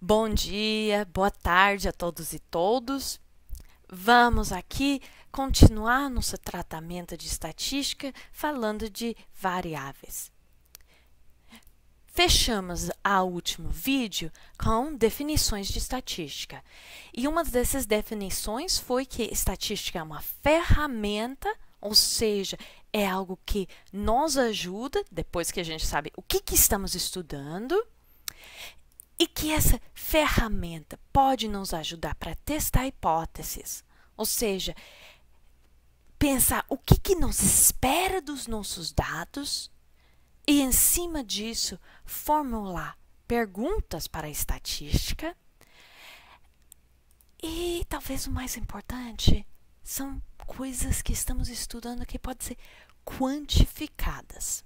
Bom dia, boa tarde a todos e todos. Vamos aqui continuar nosso tratamento de estatística falando de variáveis. Fechamos o último vídeo com definições de estatística. E uma dessas definições foi que estatística é uma ferramenta, ou seja, é algo que nos ajuda, depois que a gente sabe o que estamos estudando, e que essa ferramenta pode nos ajudar para testar hipóteses, ou seja, pensar o que nos espera dos nossos dados e, em cima disso, formular perguntas para a estatística. E talvez o mais importante são coisas que estamos estudando que podem ser quantificadas.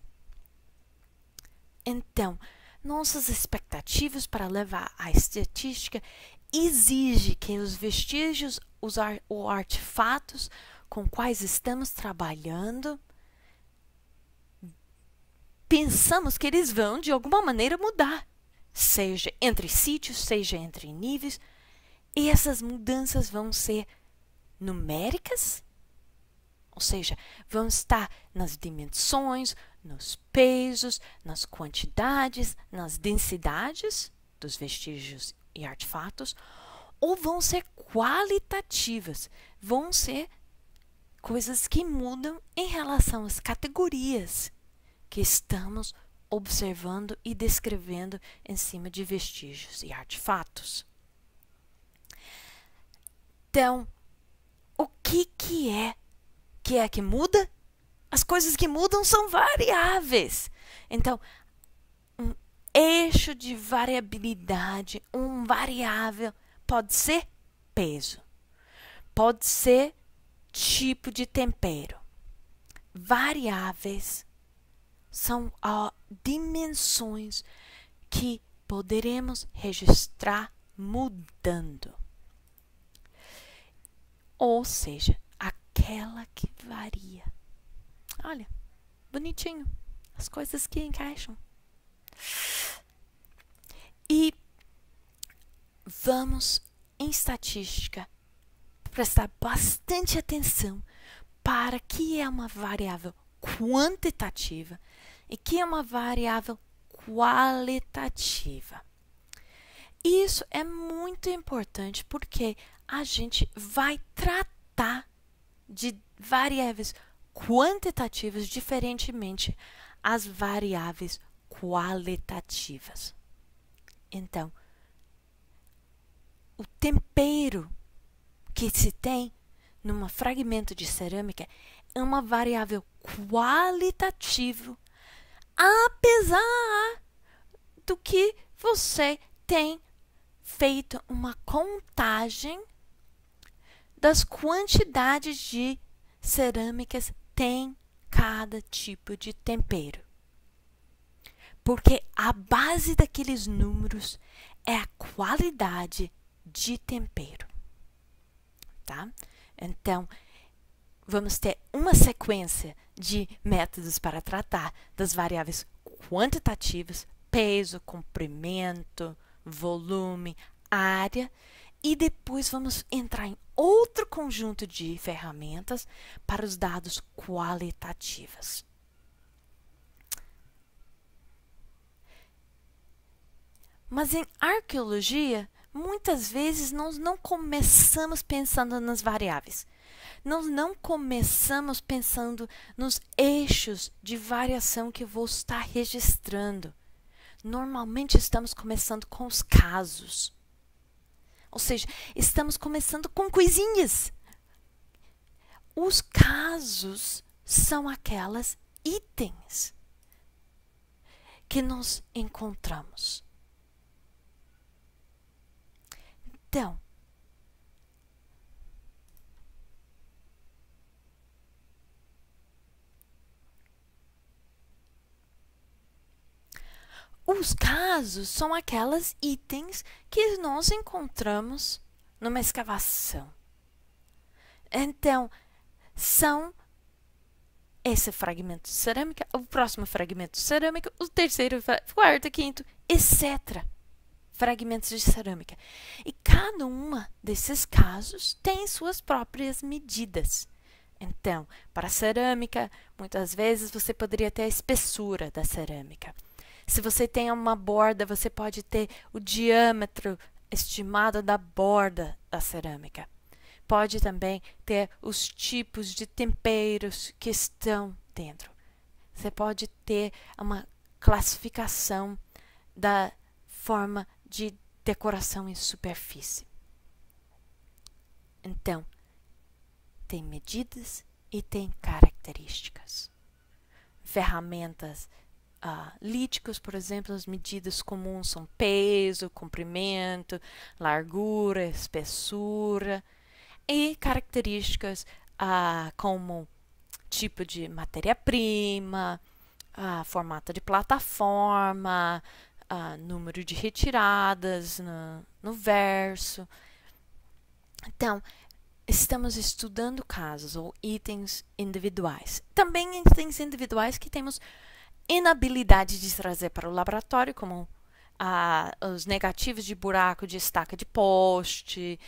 Então, nossas expectativas para levar a estatística exige que os vestígios, os artefatos com quais estamos trabalhando, pensamos que eles vão, de alguma maneira, mudar, seja entre sítios, seja entre níveis, e essas mudanças vão ser numéricas, ou seja, vão estar nas dimensões, nos pesos, nas quantidades, nas densidades dos vestígios e artefatos, ou vão ser qualitativas, vão ser coisas que mudam em relação às categorias que estamos observando e descrevendo em cima de vestígios e artefatos. Então, o que é que muda? As coisas que mudam são variáveis. Então, um eixo de variabilidade, um variável, pode ser peso, pode ser tipo de tempero. Variáveis são dimensões que poderemos registrar mudando. Ou seja, aquela que varia. Olha, bonitinho. As coisas que encaixam. E vamos, em estatística, prestar bastante atenção para que é uma variável quantitativa e que é uma variável qualitativa. Isso é muito importante porque a gente vai tratar de variáveis quantitativas diferentemente às variáveis qualitativas. Então, o tempero que se tem num fragmento de cerâmica é uma variável qualitativa, apesar do que você tem feito uma contagem das quantidades de cerâmicas tem cada tipo de tempero. Porque a base daqueles números é a qualidade de tempero. Tá? Então, vamos ter uma sequência de métodos para tratar das variáveis quantitativas, peso, comprimento, volume, área, e depois vamos entrar em outro conjunto de ferramentas para os dados qualitativos. Mas em arqueologia, muitas vezes nós não começamos pensando nas variáveis. Nós não começamos pensando nos eixos de variação que eu vou estar registrando. Normalmente estamos começando com os casos. Ou seja, estamos começando com coisinhas. Os casos são aquelas itens que nós encontramos. Então, os casos são aquelas itens que nós encontramos numa escavação. Então, são esse fragmento de cerâmica, o próximo fragmento de cerâmica, o terceiro, quarto, quinto, etc. fragmentos de cerâmica. E cada uma desses casos tem suas próprias medidas. Então, para a cerâmica, muitas vezes você poderia ter a espessura da cerâmica. Se você tem uma borda, você pode ter o diâmetro estimado da borda da cerâmica. Pode também ter os tipos de temperos que estão dentro. Você pode ter uma classificação da forma de decoração em superfície. Então, tem medidas e tem características. Ferramentas líticas, por exemplo, as medidas comuns são peso, comprimento, largura, espessura, e características como tipo de matéria-prima, formato de plataforma, número de retiradas no verso. Então, estamos estudando casos ou itens individuais. Também itens individuais que temos inabilidade de trazer para o laboratório, como os negativos de buraco de estaca de poste,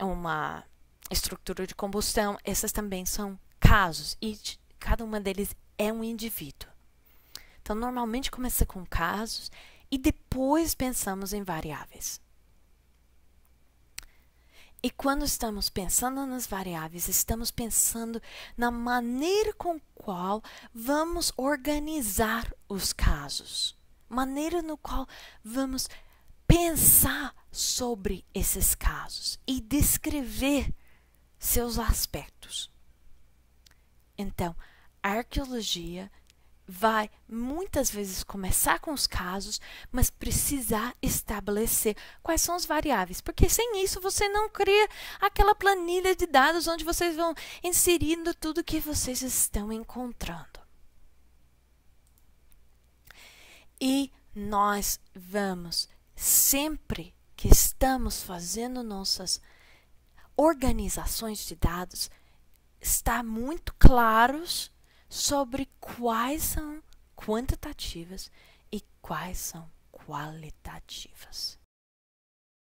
uma estrutura de combustão. Esses também são casos e cada uma deles é um indivíduo. Então, normalmente começa com casos e depois pensamos em variáveis. E quando estamos pensando nas variáveis, estamos pensando na maneira com qual vamos organizar os casos. Maneira no qual vamos pensar sobre esses casos e descrever seus aspectos. Então, a arqueologia vai muitas vezes começar com os casos, mas precisar estabelecer quais são as variáveis, porque sem isso você não cria aquela planilha de dados onde vocês vão inserindo tudo que vocês estão encontrando. E nós vamos, sempre que estamos fazendo nossas organizações de dados, estar muito claros sobre quais são quantitativas e quais são qualitativas.